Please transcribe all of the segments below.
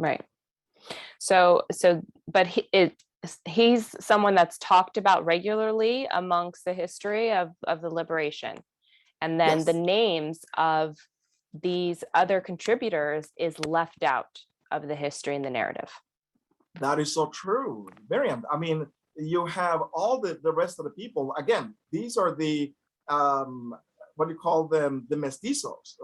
Right. But he's someone that's talked about regularly amongst the history of the liberation. And then Yes. the names of these other contributors is left out of the history and the narrative. That is so true, Miriam. I mean, you have all the rest of the people. Again, these are the, what do you call them? The mestizos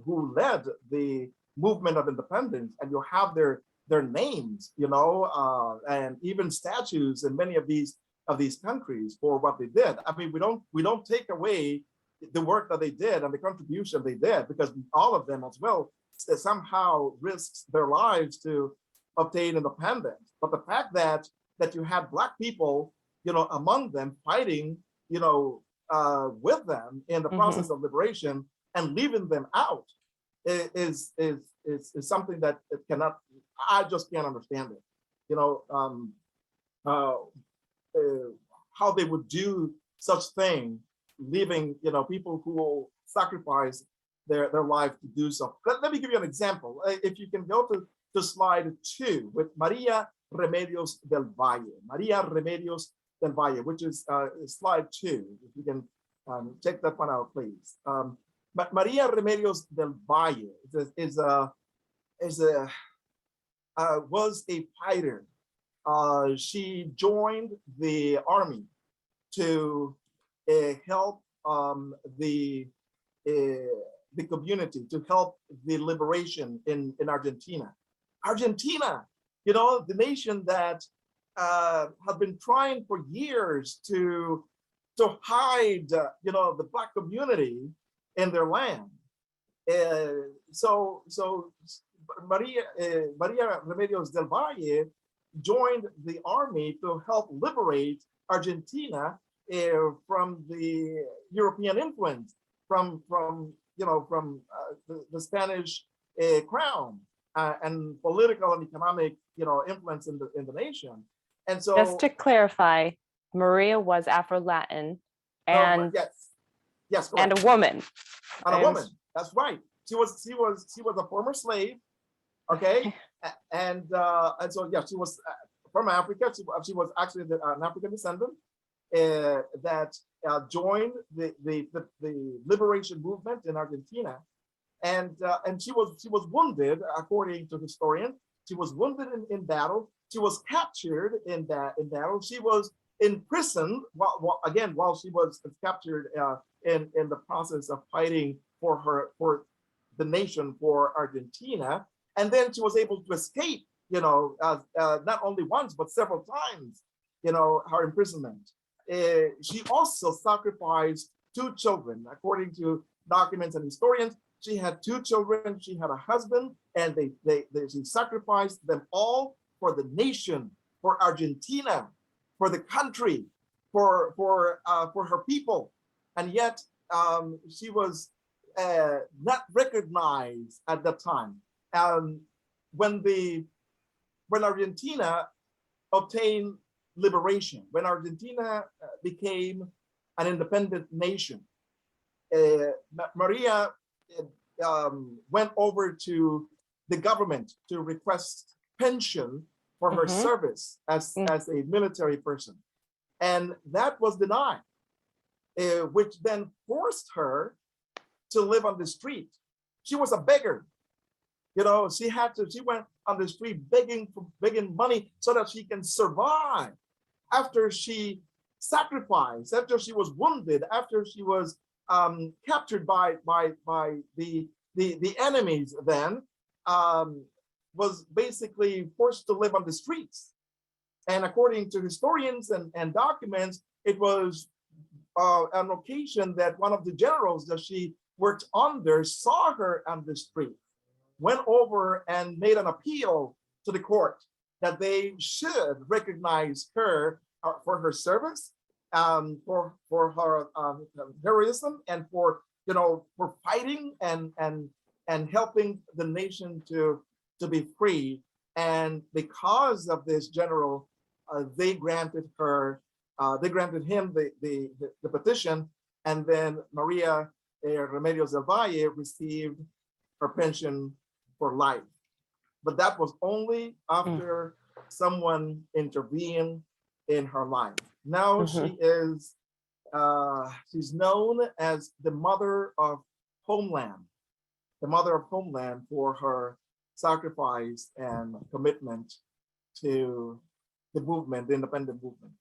who led the movement of independence, and you have their names, and even statues in many of these countries for what they did. I mean, we don't take away the work that they did and the contribution they did, because all of them as well somehow risked their lives to obtain independence. But the fact that you had Black people, among them fighting, with them in the process of liberation and leaving them out is something that it cannot. I just can't understand it. How they would do such thing, leaving people who will sacrifice their life to do so. Let me give you an example. If you can go to slide 2 with Maria Remedios del Valle. Maria Remedios del Valle, which is slide 2. If you can check that one out, please. But Maria Remedios del Valle was a fighter. She joined the army to help the community, to help the liberation in Argentina. Argentina, the nation that had been trying for years to hide, the Black community in their land. So Maria Remedios del Valle joined the army to help liberate Argentina from the European influence, from the Spanish crown and political and economic influence in the nation. And so, just to clarify, Maria was Afro-Latin and yes, and a woman. And a woman. That's right. She was a former slave. Okay, and so she was from Africa. She was actually an African descendant that joined the liberation movement in Argentina, and she was wounded, according to historians. She was wounded in battle. She was captured in battle. She was imprisoned while she was captured in the process of fighting for the nation, for Argentina. And then she was able to escape, not only once, but several times, her imprisonment. She also sacrificed 2 children, according to documents and historians. She had 2 children, she had a husband, and she sacrificed them all for the nation, for Argentina, for the country, for her people. And yet she was not recognized at that time. When Argentina obtained liberation, when Argentina became an independent nation, Maria went over to the government to request pension for her service as a military person. And that was denied, which then forced her to live on the street. She was a beggar. She went on the street begging money so that she can survive. After she sacrificed, after she was wounded, after she was captured by the enemies, then was basically forced to live on the streets. And according to historians and documents, it was an occasion that one of the generals that she worked under saw her on the street, went over and made an appeal to the court that they should recognize her for her service, for her heroism, and for fighting and helping the nation to be free. And because of this general, they granted him the petition, and then Maria Remedios del Valle received her pension for life. but that was only after someone intervened in her life. Now she's known as the mother of Homeland, for her sacrifice and commitment to the movement, the independent movement.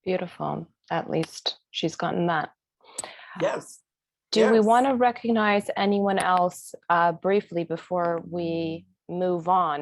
Beautiful. At least she's gotten that. Yes. Do we want to recognize anyone else briefly before we move on?